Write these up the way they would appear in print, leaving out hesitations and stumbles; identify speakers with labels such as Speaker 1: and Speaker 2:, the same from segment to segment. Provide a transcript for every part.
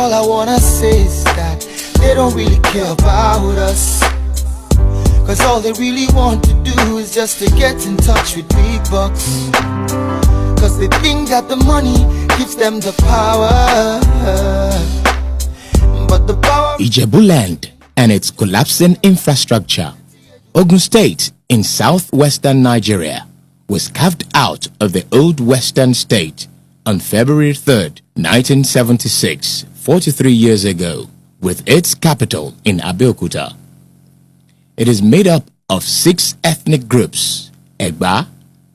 Speaker 1: All I wanna say is that they don't really care about us, cause all they really want to do is just to get in touch with big bucks. Cause they think that the money gives them the power, but the power...
Speaker 2: Ijebu land and its collapsing infrastructure. Ogun State in southwestern Nigeria was carved out of the old western state on February 3rd, 1976, 43 years ago, with its capital in Abeokuta. It is made up of 6 ethnic groups: Egba,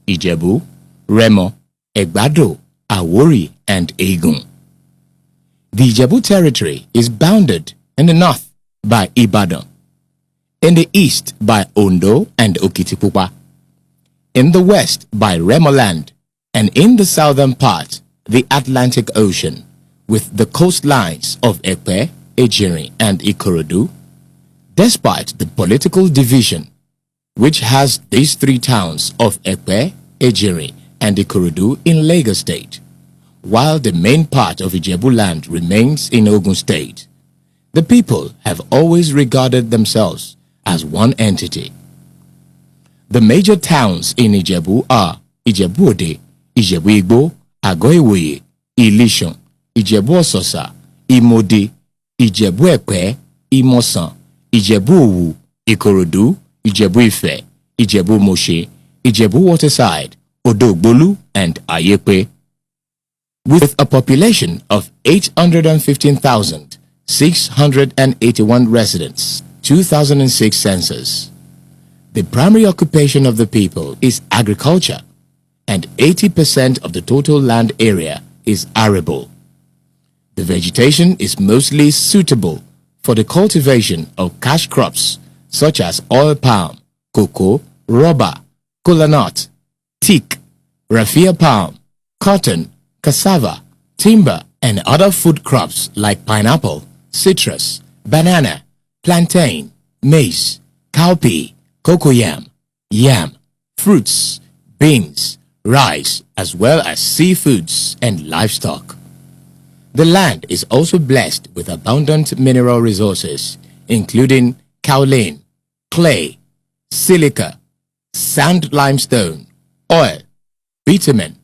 Speaker 2: Ijebu, Remo, Egbado, Awori, and Egun. The Ijebu territory is bounded in the north by Ibadan, in the east by Ondo and Okitipupa, in the west by Remoland, and in the southern part, the Atlantic Ocean, with the coastlines of Ekpe, Ejiri, and Ikorodu. Despite the political division, which has these 3 towns of Ekpe, Ejiri, and Ikorodu in Lagos State, while the main part of Ijebu land remains in Ogun State, the people have always regarded themselves as one entity. The major towns in Ijebu are Ijebu Ode, Ijebu Igbo, Agoiwoye, Ilishon, Ijebu Ososa, Imode, Ijebu Ekpe, Imosan, Ijebu Owu, Ikorodu, Ijebu Ife, Ijebu Moshe, Ijebu Waterside, Odogbolu, and Ayepe. With a population of 815,681 residents, 2006 census, the primary occupation of the people is agriculture, and 80% of the total land area is arable. The vegetation is mostly suitable for the cultivation of cash crops such as oil palm, cocoa, rubber, kola nut, teak, raffia palm, cotton, cassava, timber, and other food crops like pineapple, citrus, banana, plantain, maize, cowpea, cocoyam, yam, fruits, beans, rice, as well as seafoods and livestock. The land is also blessed with abundant mineral resources, including kaolin, clay, silica, sand limestone, oil, bitumen,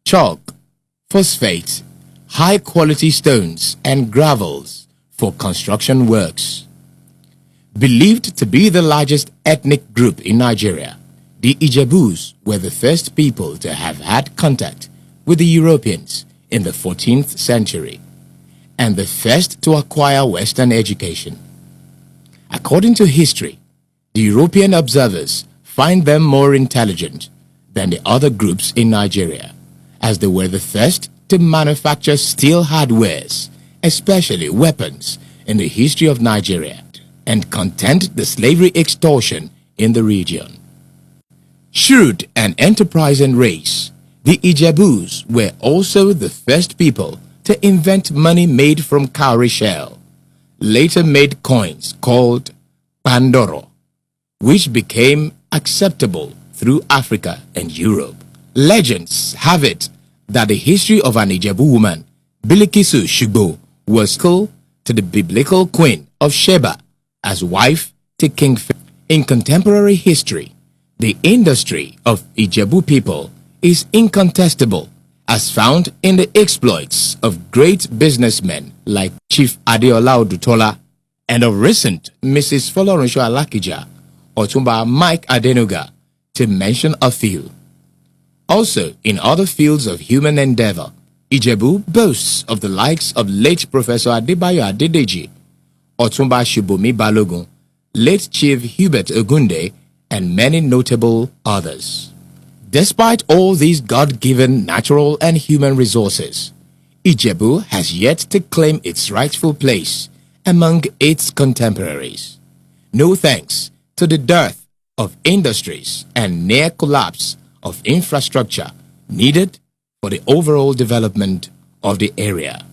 Speaker 2: chalk, phosphate, high-quality stones, and gravels for construction works. Believed to be the largest ethnic group in Nigeria, the Ijebus were the first people to have had contact with the Europeans in the 14th century and the first to acquire Western education. According to history, the European observers find them more intelligent than the other groups in Nigeria, as they were the first to manufacture steel hardwares, especially weapons, in the history of Nigeria, and contend the slavery extortion in the region. Shrewd and enterprising race, the Ijebus were also the first people to invent money made from cowrie shell, later made coins called Pandoro, which became acceptable through Africa and Europe. Legends have it that the history of an Ijebu woman, Bilikisu Shugbo, was equal to the biblical queen of Sheba as wife to King Pharaoh. In contemporary history, the industry of Ijebu people is incontestable, as found in the exploits of great businessmen like Chief Adeola Odutola and of recent Mrs. Folorunsho Alakija, Otumba Mike Adenuga, to mention a few. Also, in other fields of human endeavor, Ijebu boasts of the likes of late Professor Adebayo Adedeji, Otumba Shubomi Balogun, late Chief Hubert Ogunde, and many notable others. Despite all these God-given natural and human resources, Ijebu has yet to claim its rightful place among its contemporaries. No thanks to the dearth of industries and near collapse of infrastructure needed for the overall development of the area.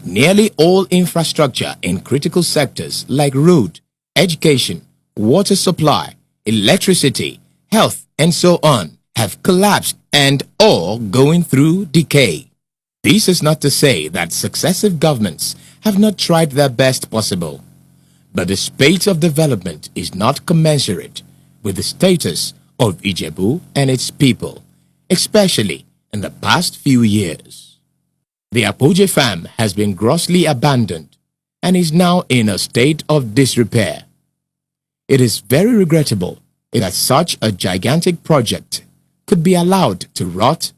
Speaker 2: Nearly all infrastructure in critical sectors like road, education, water supply, electricity, health, and so on have collapsed and or going through decay. This is not to say that successive governments have not tried their best possible, but the pace of development is not commensurate with the status of Ijebu and its people, especially in the past few years. The Apoje farm has been grossly abandoned and is now in a state of disrepair. It is very regrettable that such a gigantic project could be allowed to rot.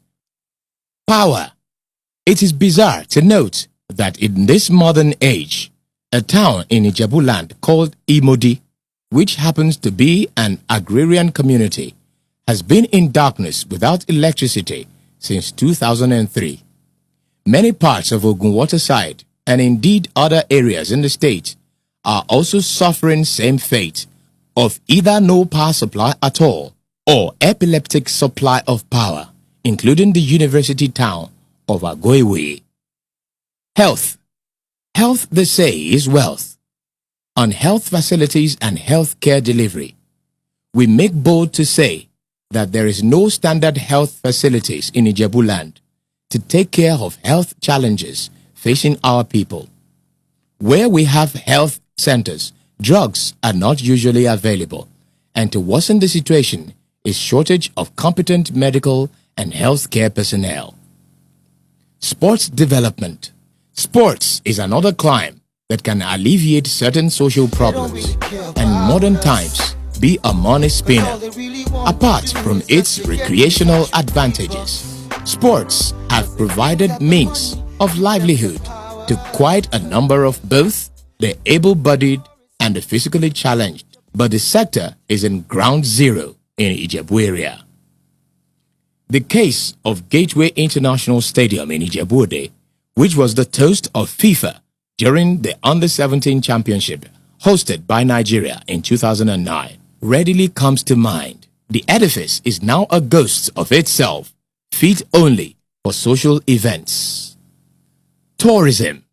Speaker 2: Power. It is bizarre to note that in this modern age, a town in Ijebu land called Imodi, which happens to be an agrarian community, has been in darkness without electricity since 2003. Many parts of Ogun Waterside and indeed other areas in the state are also suffering same fate of either no power supply at all or epileptic supply of power, including the university town of Agoiwe. Health. Health, they say, is wealth. On health facilities and health care delivery, we make bold to say that there is no standard health facilities in Ijebu land to take care of health challenges facing our people. Where we have health centers, drugs are not usually available, and to worsen the situation is shortage of competent medical and health care personnel. Sports development. Sports is another climb that can alleviate certain social problems and modern times be a money spinner. Apart from its recreational advantages, sports have provided means of livelihood to quite a number of both the able-bodied and the physically challenged, but the sector is in ground zero in Ijebu area. The case of Gateway International Stadium in Ijebu, which was the toast of FIFA during the Under-17 Championship hosted by Nigeria in 2009, readily comes to mind. The edifice is now a ghost of itself, fit only for social events. Tourism.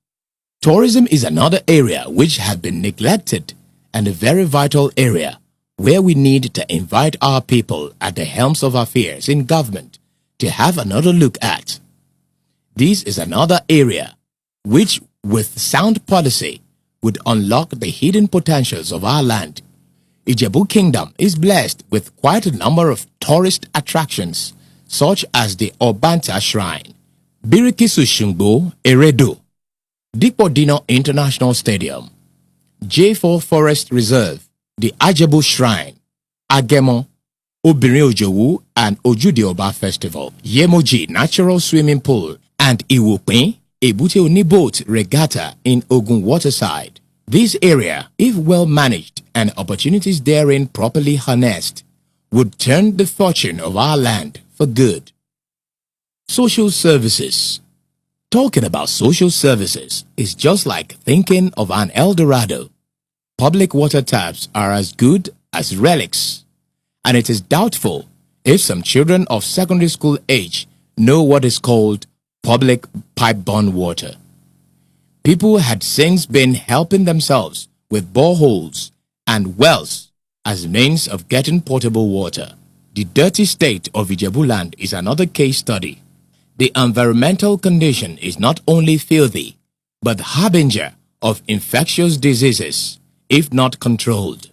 Speaker 2: Tourism is another area which had been neglected and a very vital area where we need to invite our people at the helms of affairs in government to have another look at. This is another area which, with sound policy, would unlock the hidden potentials of our land. Ijebu Kingdom is blessed with quite a number of tourist attractions, such as the Obanta Shrine, Birikisu Shungbo Eredo, Dipodino International Stadium, J4 Forest Reserve, the Ijebu Shrine, Agemo, Obirin Ojowu and Ojude Oba Festival, Yemoji Natural Swimming Pool, and Iwopin, Ebute Oni Boat Regatta in Ogun Waterside. This area, if well managed and opportunities therein properly harnessed, would turn the fortune of our land for good. Social services. Talking about social services is just like thinking of an El Dorado. Public water taps are as good as relics, and it is doubtful if some children of secondary school age know what is called public pipe-borne water. People had since been helping themselves with boreholes and wells as means of getting potable water. The dirty state of Ijebu land is another case study. The environmental condition is not only filthy, but harbinger of infectious diseases if not controlled.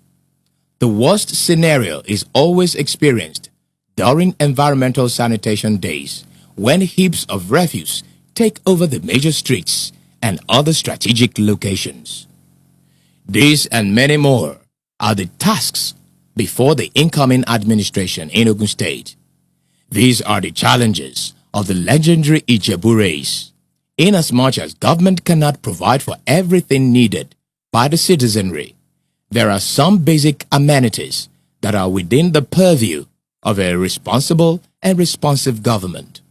Speaker 2: The worst scenario is always experienced during environmental sanitation days, when heaps of refuse take over the major streets and other strategic locations. These and many more are the tasks before the incoming administration in Ogun State. These are the challenges of the legendary Ijebu race. Inasmuch as government cannot provide for everything needed by the citizenry, there are some basic amenities that are within the purview of a responsible and responsive government.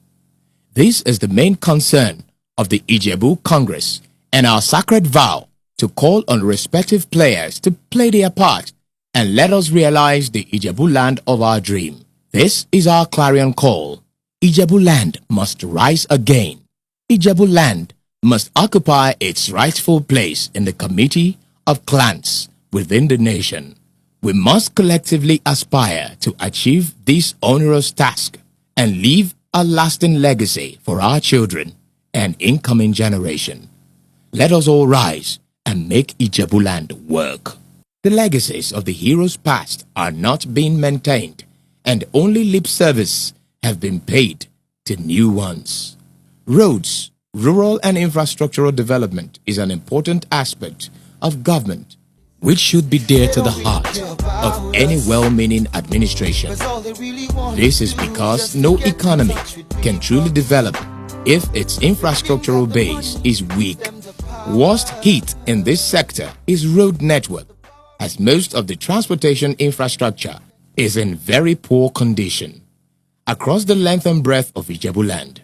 Speaker 2: This is the main concern of the Ijebu Congress and our sacred vow to call on respective players to play their part and let us realize the Ijebu land of our dream. This is our clarion call. Ijebu land must rise again. Ijebu land must occupy its rightful place in the committee of clans within the nation. We must collectively aspire to achieve this onerous task and leave a lasting legacy for our children and incoming generation. Let us all rise and make Ijebu land work. The legacies of the heroes past are not being maintained, and only lip service have been paid to new ones. Roads, rural and infrastructural development is an important aspect of government which should be dear to the heart of any well-meaning administration. This is because no economy can truly develop if its infrastructural base is weak. Worst hit in this sector is road network, as most of the transportation infrastructure is in very poor condition. Across the length and breadth of Ijebu land,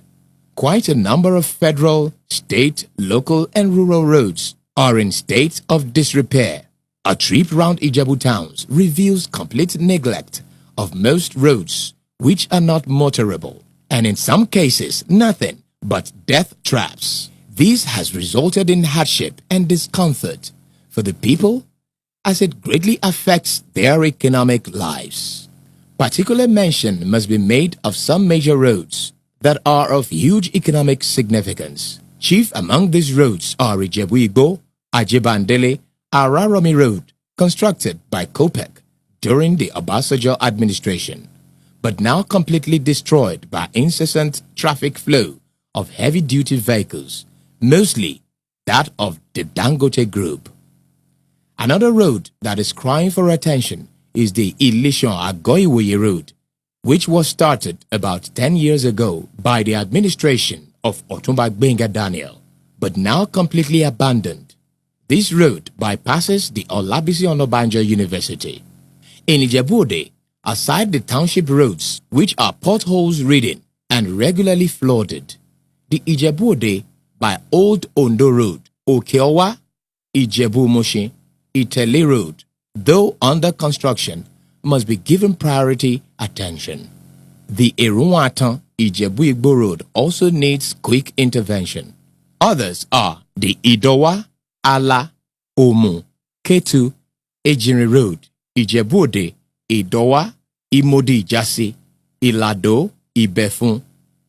Speaker 2: quite a number of federal, state, local and rural roads are in state of disrepair. A trip round Ijebu towns reveals complete neglect of most roads which are not motorable, and in some cases nothing but death traps. This has resulted in hardship and discomfort for the people as it greatly affects their economic lives. Particular mention must be made of some major roads that are of huge economic significance. Chief among these roads are Ijebu, Ajibandele, Araromi Road, constructed by COPEC during the Obasanjo administration, but now completely destroyed by incessant traffic flow of heavy-duty vehicles, mostly that of the Dangote Group. Another road that is crying for attention is the Ilishan-Agoiwoye Road, which was started about 10 years ago by the administration of Otumba Gbenga Daniel, but now completely abandoned. This road bypasses the Olabisi Onabanjo University. In Ijebu, aside the township roads, which are potholes ridden and regularly flooded, the Ijebu by Old Ondo Road, Okeowa, Ijebu Moshi, Itele Road, though under construction, must be given priority attention. The Erunwatan Ijebu Igbo Road also needs quick intervention. Others are the Idowa, Ala, Omu, Ketu, Ejinri Road, Ijebu, Idowa, Imodi Jasi, Ilado, Ibefun,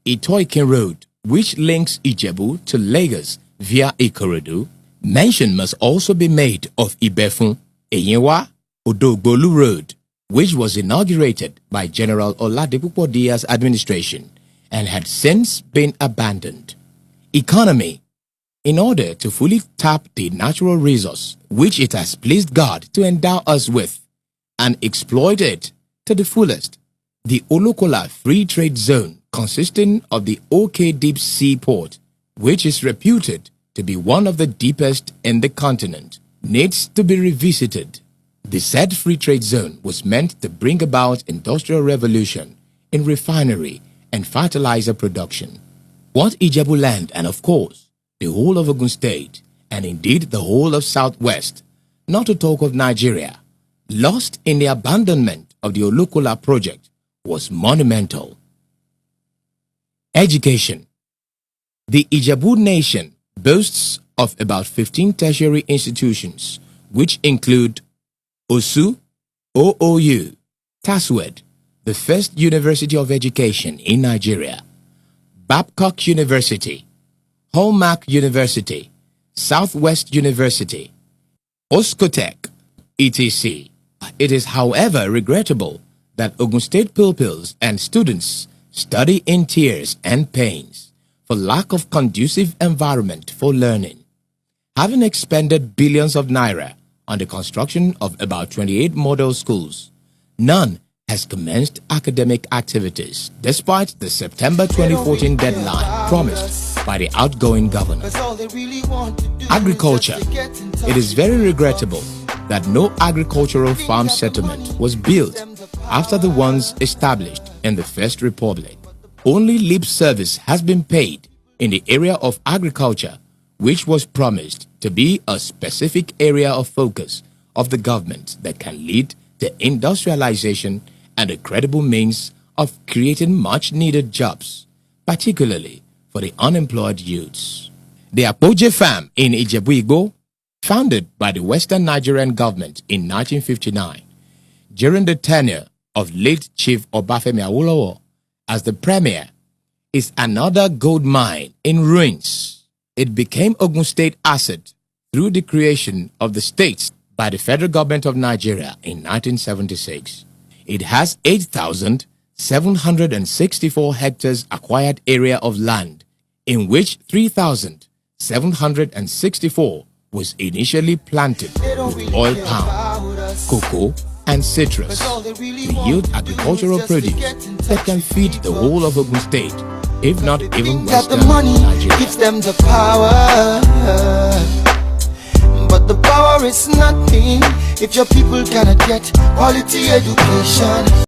Speaker 2: Itoiken Road, which links Ijebu to Lagos via Ikorodu. Mention must also be made of Ibefun, Eyenwa, Odogbolu Road, which was inaugurated by General Oladipupo Diaz's administration and had since been abandoned. Economy. In order to fully tap the natural resource which it has pleased God to endow us with and exploit it to the fullest, the Olokola Free Trade Zone, consisting of the OK Deep Sea Port, which is reputed to be one of the deepest in the continent, needs to be revisited. The said free trade zone was meant to bring about industrial revolution in refinery and fertilizer production. What Ijebu land and of course the whole of Ogun State and indeed the whole of Southwest, not to talk of Nigeria, lost in the abandonment of the Olokola project was monumental. Education. The Ijebu nation boasts of about 15 tertiary institutions, which include OSU, OOU, TASWED, the first university of education in Nigeria, Babcock University, Hallmark University, Southwest University, Oscotec, etc. It is, however, regrettable that Ogun State pupils and students study in tears and pains for lack of conducive environment for learning. Having expended billions of naira on the construction of about 28 model schools, none has commenced academic activities despite the September 2014 deadline promised by the outgoing governor. Agriculture. It is very regrettable that no agricultural farm settlement was built after the ones established in the First Republic. Only lip service has been paid in the area of agriculture, which was promised to be a specific area of focus of the government that can lead to industrialization and a credible means of creating much-needed jobs, particularly for the unemployed youths. The Akpoje farm in Ijebu, founded by the Western Nigerian government in 1959, during the tenure of late Chief Obafemi Awolowo as the premier, is another gold mine in ruins. It became Ogun State asset through the creation of the states by the federal government of Nigeria in 1976. It has 8,764 hectares acquired area of land, in which 3,764 was initially planted with oil palm, cocoa, and citrus to yield agricultural produce that can feed the whole of Ogun State, if not even western Nigeria.
Speaker 1: Gives them the power, but the power is nothing if your people cannot get quality education.